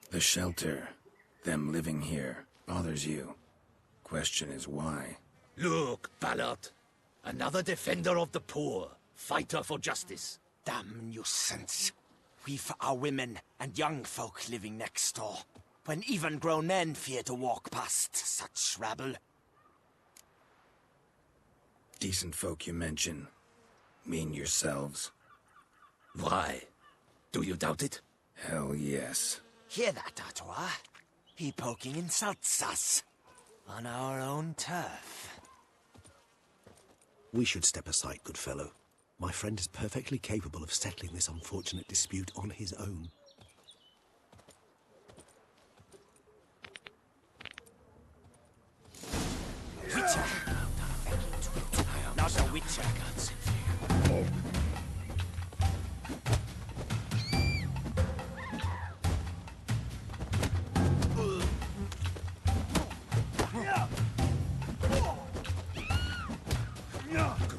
The shelter, them living here, bothers you. Question is why? Look, Ballard. Another defender of the poor. Fighter for justice. Damn nuisance. We've our women and young folk living next door, when even grown men fear to walk past such rabble. Decent folk you mention. Mean yourselves. Why? Do you doubt it? Hell yes. Hear that, Artois? He poking insults us. On our own turf. We should step aside, good fellow. My friend is perfectly capable of settling this unfortunate dispute on his own. Witcher! Not a Witcher.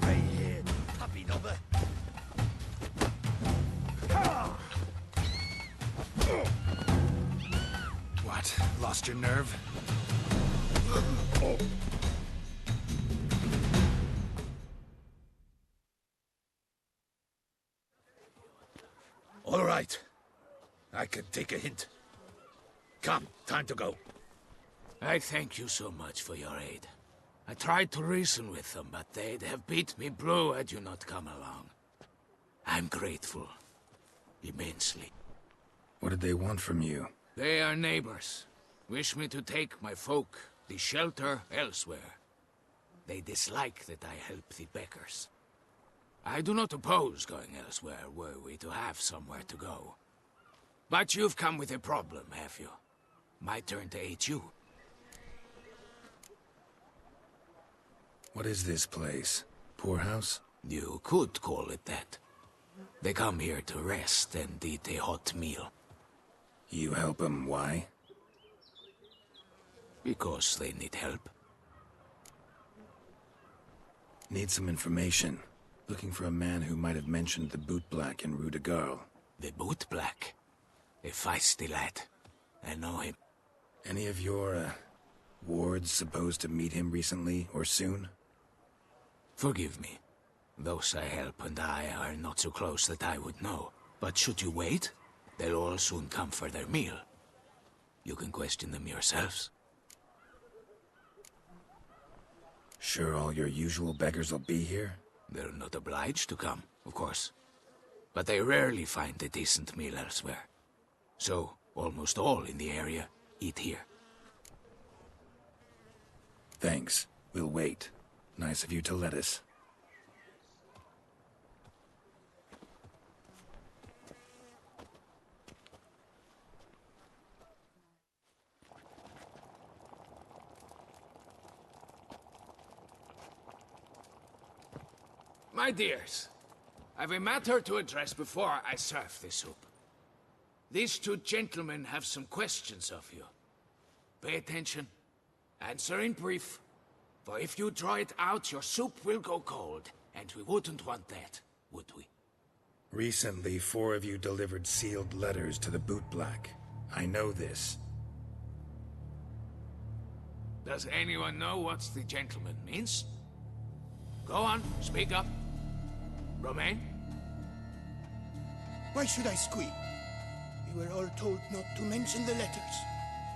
Grey-haired puppy knobber. What? Lost your nerve? All right. I can take a hint. Come, time to go. I thank you so much for your aid. I tried to reason with them, but they'd have beat me blue had you not come along. I'm grateful. Immensely. What did they want from you? They are neighbors. Wish me to take my folk, the shelter, elsewhere. They dislike that I help the beggars. I do not oppose going elsewhere, were we to have somewhere to go. But you've come with a problem, have you? My turn to aid you. What is this place? Poorhouse? You could call it that. They come here to rest and eat a hot meal. You help them, why? Because they need help. Need some information. Looking for a man who might have mentioned the bootblack in Rue de Garl. The bootblack? A feisty lad. I know him. Any of your, wards supposed to meet him recently or soon? Forgive me. Those I help and I are not so close that I would know. But should you wait, they'll all soon come for their meal. You can question them yourselves. Sure all your usual beggars will be here? They're not obliged to come, of course. But they rarely find a decent meal elsewhere. So, almost all in the area eat here. Thanks. We'll wait. Nice of you to let us. My dears, I've a matter to address before I serve the soup. These two gentlemen have some questions of you. Pay attention. Answer in brief. For if you draw it out, your soup will go cold. And we wouldn't want that, would we? Recently, 4 of you delivered sealed letters to the bootblack. I know this. Does anyone know what the gentleman means? Go on, speak up. Romain? Why should I squeal? We were all told not to mention the letters.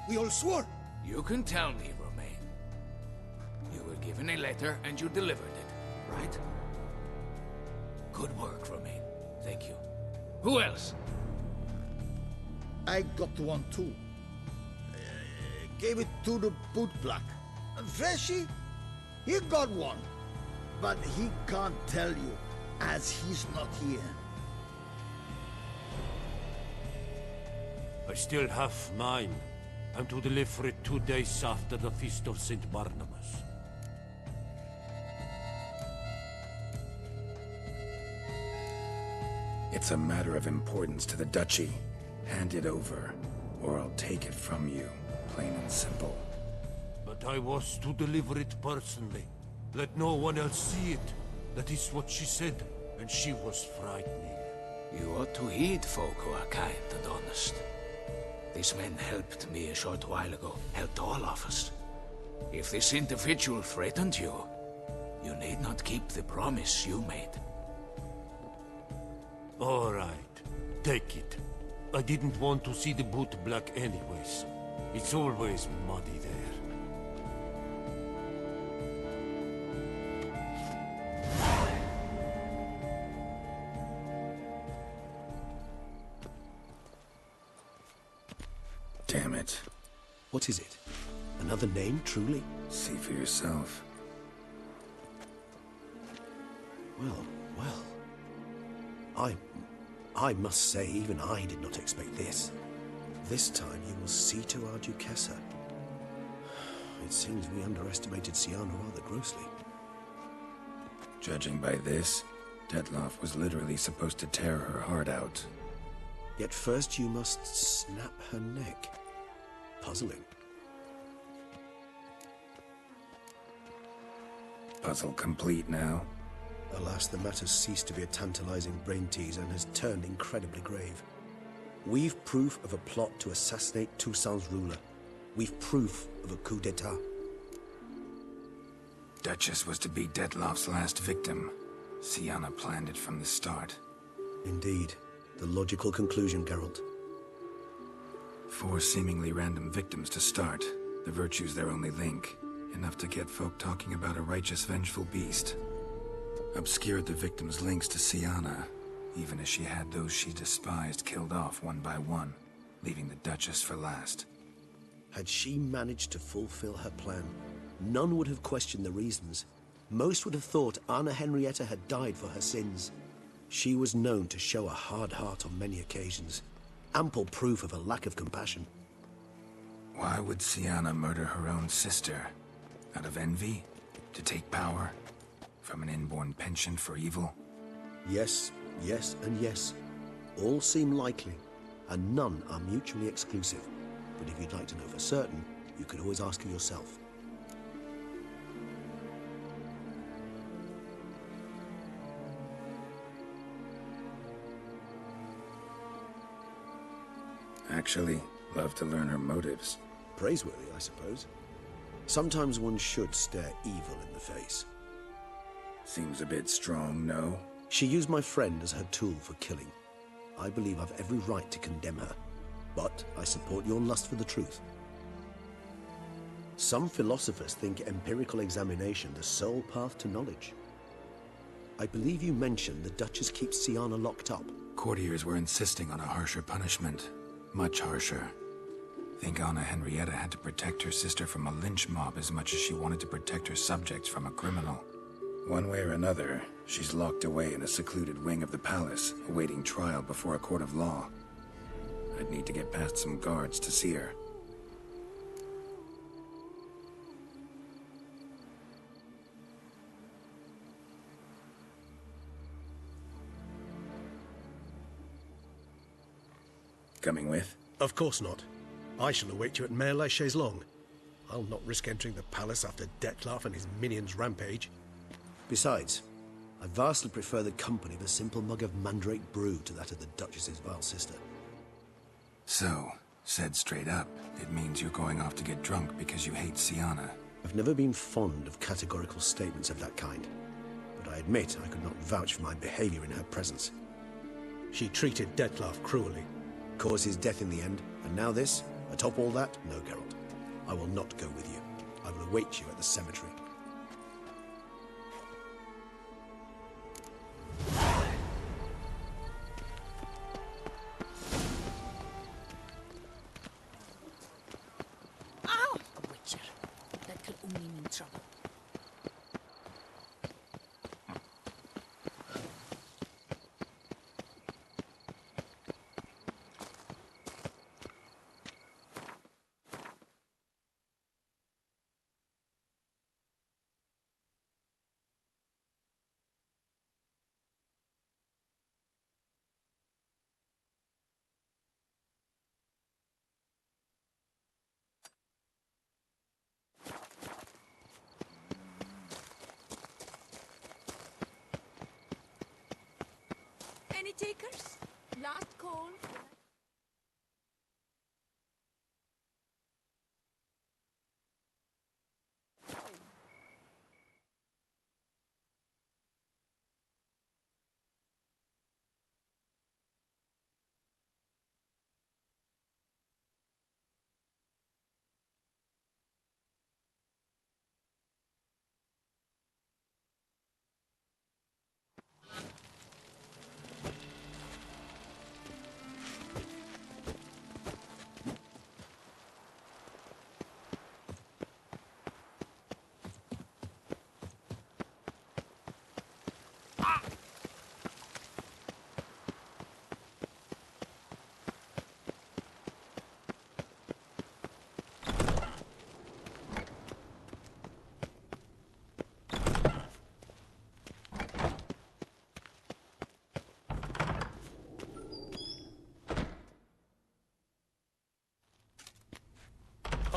We all swore. You can tell me, Romain. You were given a letter and you delivered it, right? Good work, Romain. Thank you. Who else? I got one too. Gave it to the bootblack. And Freshy, he got one. But he can't tell you, as he's not here. I still have mine. I'm to deliver it 2 days after the Feast of St. Barnabas. It's a matter of importance to the Duchy. Hand it over, or I'll take it from you, plain and simple. But I was to deliver it personally. Let no one else see it. That is what she said, and she was frightening. You ought to heed folk who are kind and honest. These men helped me a short while ago, helped all of us. If this individual threatened you, you need not keep the promise you made. All right, take it. I didn't want to see the boot black anyways. It's always muddy there. Damn it. What is it? Another name, truly? See for yourself. Well. I must say, even I did not expect this. This time you will see to our Duchessa. It seems we underestimated Siana rather grossly. Judging by this, Detloff was literally supposed to tear her heart out. Yet first you must snap her neck. Puzzling. Puzzle complete now. Alas, the matter's ceased to be a tantalizing brain teaser and has turned incredibly grave. We've proof of a plot to assassinate Toussaint's ruler. We've proof of a coup d'etat. Duchess was to be Detloff's last victim. Siana planned it from the start. Indeed. The logical conclusion, Geralt. 4 seemingly random victims to start. The virtue's their only link. Enough to get folk talking about a righteous, vengeful beast. Obscured the victims' links to Siana, even as she had those she despised killed off one by one, leaving the Duchess for last. Had she managed to fulfill her plan, none would have questioned the reasons. Most would have thought Anna Henrietta had died for her sins. She was known to show a hard heart on many occasions. Ample proof of a lack of compassion. Why would Siana murder her own sister? Out of envy? To take power? From an inborn penchant for evil? Yes, and yes. All seem likely, and none are mutually exclusive. But if you'd like to know for certain, you could always ask her yourself. Actually, love to learn her motives. Praiseworthy, I suppose. Sometimes one should stare evil in the face. Seems a bit strong, no? She used my friend as her tool for killing. I believe I've every right to condemn her, but I support your lust for the truth. Some philosophers think empirical examination the sole path to knowledge. I believe you mentioned the Duchess keeps Siana locked up. Courtiers were insisting on a harsher punishment. Much harsher. Think Anna Henrietta had to protect her sister from a lynch mob as much as she wanted to protect her subjects from a criminal. One way or another, she's locked away in a secluded wing of the palace, awaiting trial before a court of law. I'd need to get past some guards to see her. Coming with? Of course not. I shall await you at Mare la Chaise-Longue. I'll not risk entering the palace after Detloff and his minions rampage. Besides, I vastly prefer the company of a simple mug of mandrake brew to that of the Duchess's vile sister. So, said straight up, it means you're going off to get drunk because you hate Siana. I've never been fond of categorical statements of that kind, but I admit I could not vouch for my behavior in her presence. She treated Detloff cruelly, caused his death in the end, and now this? Atop all that? No, Geralt. I will not go with you. I will await you at the cemetery. Ow! A Witcher. That could only mean trouble. Any takers? Last call.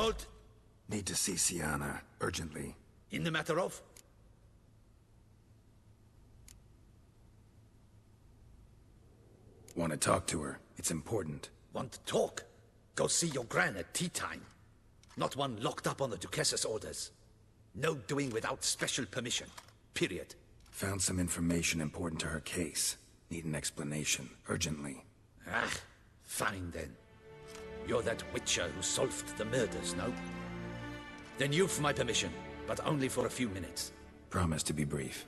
Halt! Need to see Sienna, urgently. In the matter of? Want to talk to her. It's important. Want to talk? Go see your gran at tea time. Not one locked up on the Duchess's orders. No doing without special permission. Period. Found some information important to her case. Need an explanation, urgently. Ah, fine then. You're that Witcher who solved the murders, no? Then you've my permission, but only for a few minutes. Promise to be brief.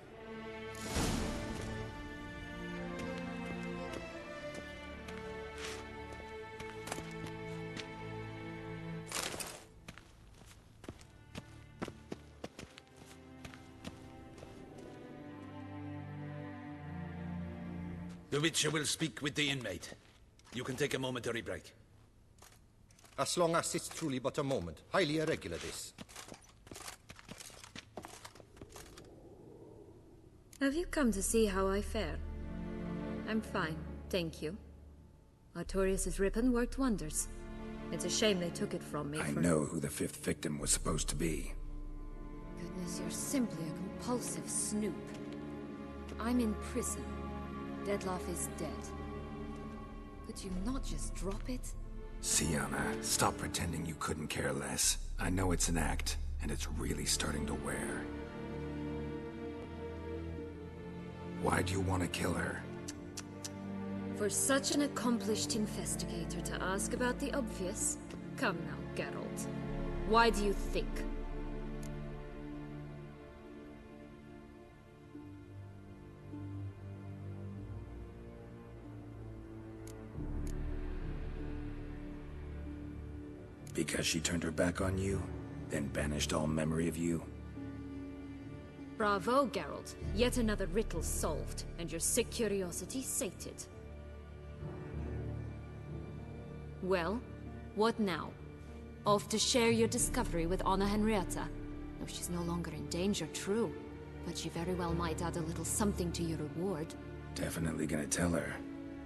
The Witcher will speak with the inmate. You can take a momentary break. As long as it's truly but a moment. Highly irregular, this. Have you come to see how I fare? I'm fine, thank you. Artorius' ribbon worked wonders. It's a shame they took it from me I know who the 5th victim was supposed to be. Goodness, you're simply a compulsive snoop. I'm in prison. Dettlaff is dead. Could you not just drop it? Sienna, stop pretending you couldn't care less. I know it's an act, and it's really starting to wear. Why do you want to kill her? For such an accomplished investigator to ask about the obvious? Come now, Geralt. Why do you think? Because she turned her back on you, then banished all memory of you? Bravo, Geralt. Yet another riddle solved, and your sick curiosity sated. Well, what now? Off to share your discovery with Anna Henrietta? No, she's no longer in danger, true. But she very well might add a little something to your reward. Definitely gonna tell her.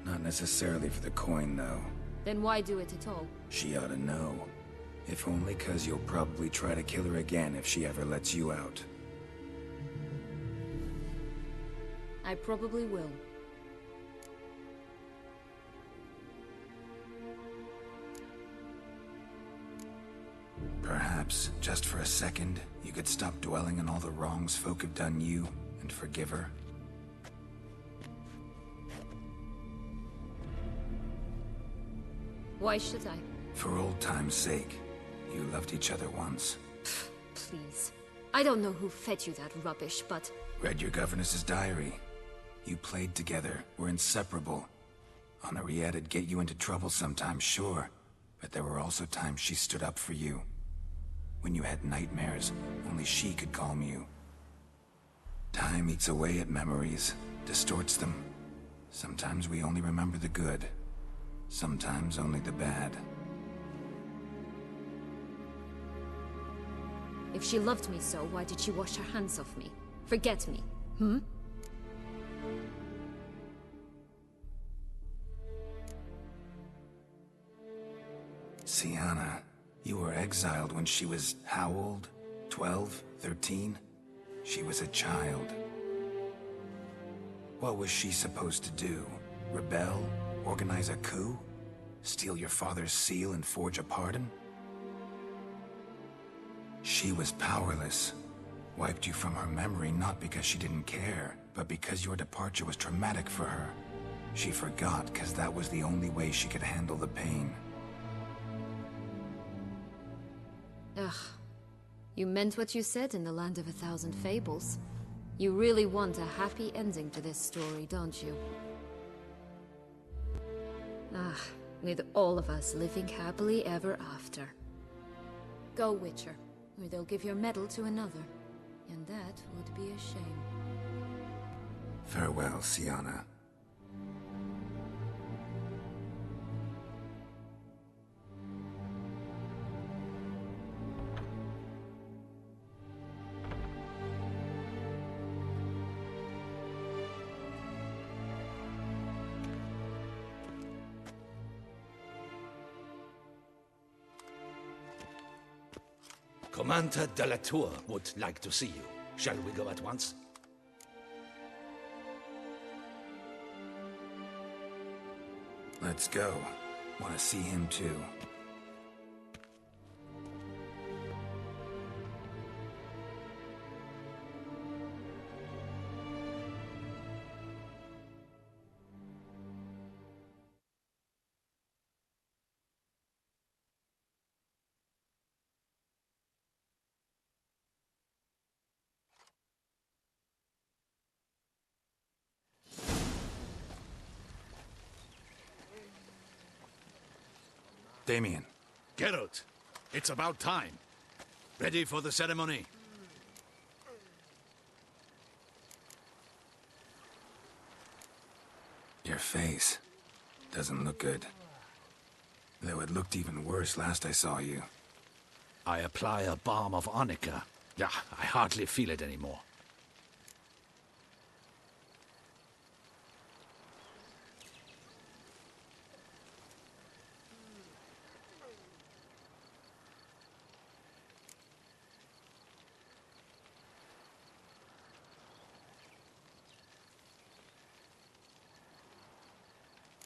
Not necessarily for the coin, though. Then why do it at all? She ought to know. If only 'cause you'll probably try to kill her again if she ever lets you out. I probably will. Perhaps, just for a second, you could stop dwelling on all the wrongs folk have done you, and forgive her. Why should I? For old time's sake. You loved each other once. Please. I don't know who fed you that rubbish, but... Read your governess's diary. You played together, were inseparable. Henriette'd get you into trouble sometimes, sure. But there were also times she stood up for you. When you had nightmares, only she could calm you. Time eats away at memories, distorts them. Sometimes we only remember the good. Sometimes only the bad. If she loved me so, why did she wash her hands off me? Forget me, hmm? Sienna, you were exiled when she was how old? 12? 13? She was a child. What was she supposed to do? Rebel? Organize a coup? Steal your father's seal and forge a pardon? She was powerless. Wiped you from her memory not because she didn't care, but because your departure was traumatic for her. She forgot because that was the only way she could handle the pain. Ugh. You meant what you said in the Land of 1,000 Fables. You really want a happy ending to this story, don't you? Ah, with all of us living happily ever after. Go, Witcher, or they'll give your medal to another. And that would be a shame. Farewell, Sienna. Commander de la Tour would like to see you. Shall we go at once? Let's go. Want to see him too. Damien. Geralt, it's about time. Ready for the ceremony? Your face doesn't look good. Though it looked even worse last I saw you. I apply a balm of arnica. Yeah, I hardly feel it anymore.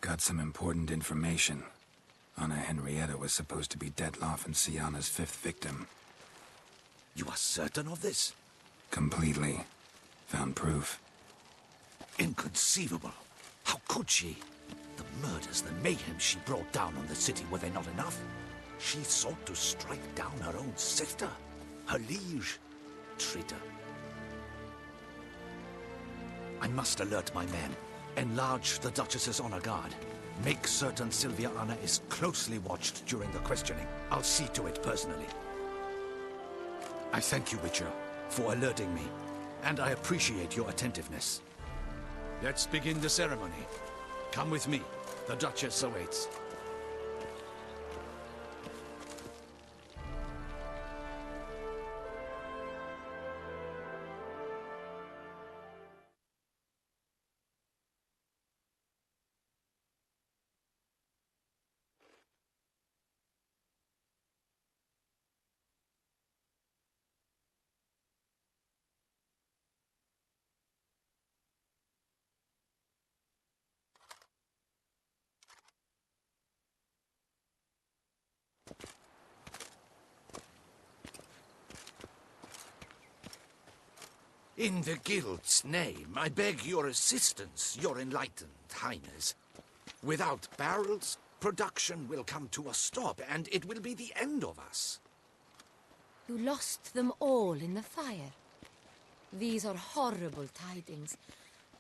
Got some important information. Anna Henrietta was supposed to be Detloff and Syanna's 5th victim. You are certain of this? Completely. Found proof. Inconceivable. How could she? The murders, the mayhem she brought down on the city, were they not enough? She sought to strike down her own sister, her liege. Traitor. I must alert my men. Enlarge the Duchess's honor guard. Make certain Sylvia Anna is closely watched during the questioning. I'll see to it personally. I thank you, Witcher, for alerting me, and I appreciate your attentiveness. Let's begin the ceremony. Come with me. The Duchess awaits. In the Guild's name, I beg your assistance, your enlightened highness. Without barrels, production will come to a stop, and it will be the end of us. You lost them all in the fire. These are horrible tidings.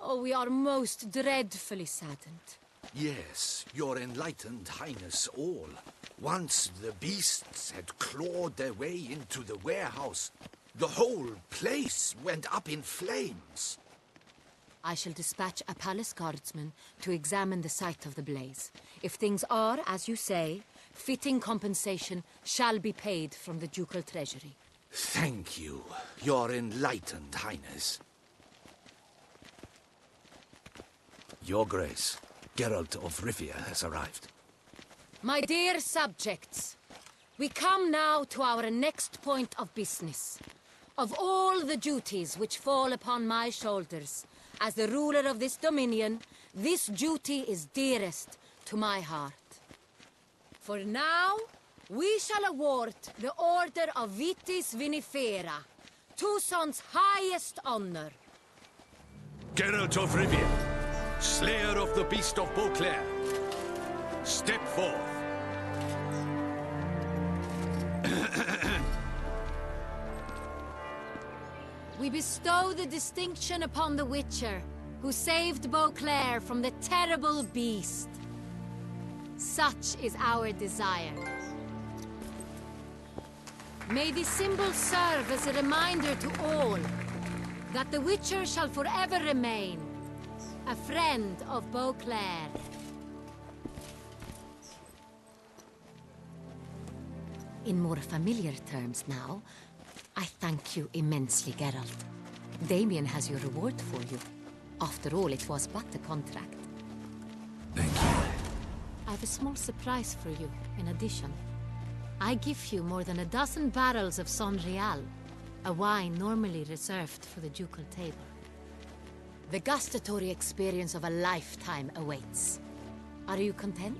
Oh, we are most dreadfully saddened. Yes, your enlightened highness all. Once the beasts had clawed their way into the warehouse, the whole place went up in flames. I shall dispatch a palace guardsman to examine the site of the blaze. If things are, as you say, fitting compensation shall be paid from the ducal treasury. Thank you, your enlightened highness. Your Grace, Geralt of Rivia has arrived. My dear subjects, we come now to our next point of business. Of all the duties which fall upon my shoulders, as the ruler of this dominion, this duty is dearest to my heart. For now, we shall award the Order of Vitis Vinifera, Tucson's highest honor. Geralt of Rivia, slayer of the beast of Beauclair, step forth. We bestow the distinction upon the Witcher, who saved Beauclair from the terrible beast. Such is our desire. May this symbol serve as a reminder to all that the Witcher shall forever remain a friend of Beauclair. In more familiar terms now, I thank you immensely, Geralt. Damien has your reward for you. After all, it was but a contract. Thank you. I have a small surprise for you, in addition. I give you more than a dozen barrels of Son Real, a wine normally reserved for the ducal table. The gustatory experience of a lifetime awaits. Are you content?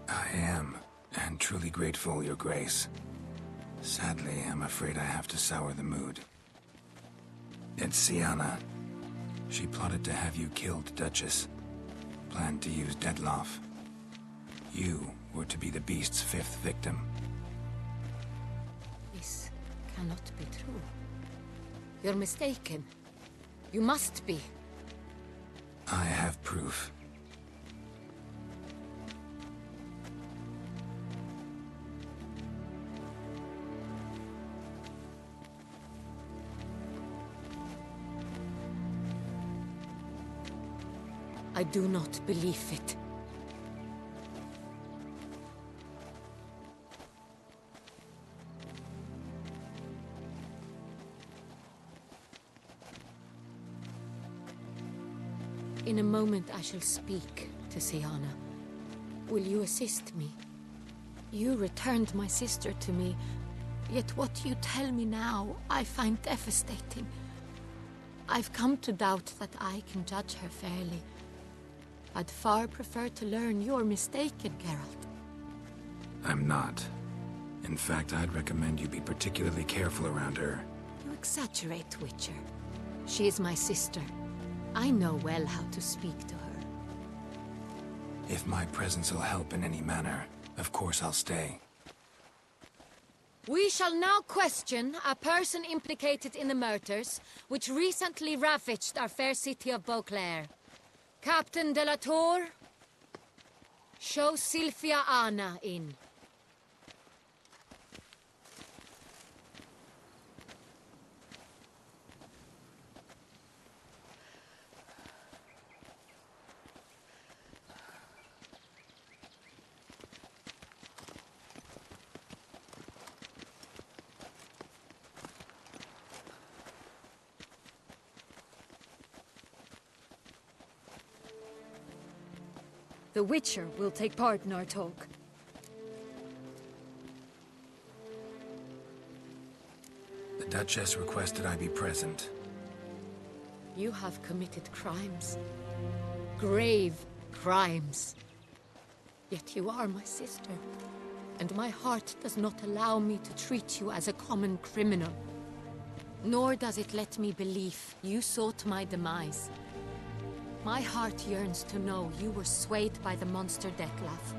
I am, and truly grateful, Your Grace. Sadly, I'm afraid I have to sour the mood. It's Sienna. She plotted to have you killed, Duchess. Planned to use Detloff. You were to be the beast's fifth victim. This cannot be true. You're mistaken. You must be. I have proof. I do not believe it. In a moment I shall speak to Sienna. Will you assist me? You returned my sister to me, yet what you tell me now I find devastating. I've come to doubt that I can judge her fairly. I'd far prefer to learn you're mistaken, Geralt. I'm not. In fact, I'd recommend you be particularly careful around her. You exaggerate, Witcher. She is my sister. I know well how to speak to her. If my presence will help in any manner, of course I'll stay. We shall now question a person implicated in the murders which recently ravaged our fair city of Beauclair. Captain de la Tour, show Sylvia Anna in. The Witcher will take part in our talk. The Duchess requested I be present. You have committed crimes. Grave crimes. Yet you are my sister, and my heart does not allow me to treat you as a common criminal. Nor does it let me believe you sought my demise. My heart yearns to know you were swayed by the monster Detloff.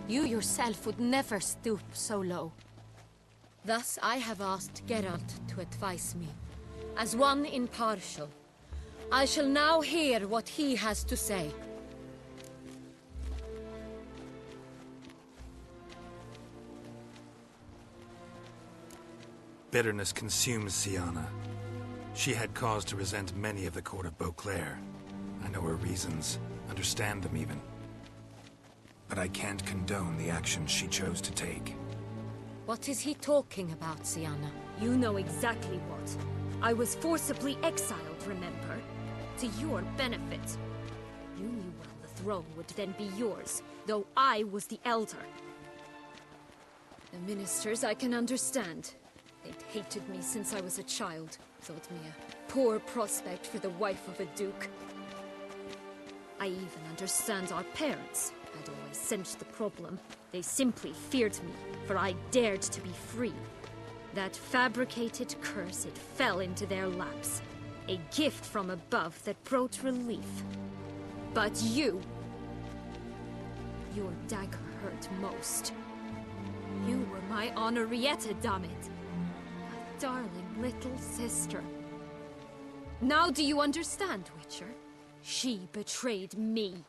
You yourself would never stoop so low. Thus I have asked Geralt to advise me, as one impartial. I shall now hear what he has to say. Bitterness consumes Sienna. She had cause to resent many of the court of Beauclair. I know her reasons, understand them even. But I can't condone the actions she chose to take. What is he talking about, Sienna? You know exactly what. I was forcibly exiled, remember? To your benefit. You knew well the throne would then be yours, though I was the elder. The ministers I can understand. They'd hated me since I was a child. Thought me a poor prospect for the wife of a duke. I even understand our parents. I'd always sensed the problem. They simply feared me, for I dared to be free. That fabricated curse, it fell into their laps. A gift from above that brought relief. But you... Your dagger hurt most. You were my Henrietta, damn it. My darling little sister. Now do you understand, Witcher? She betrayed me.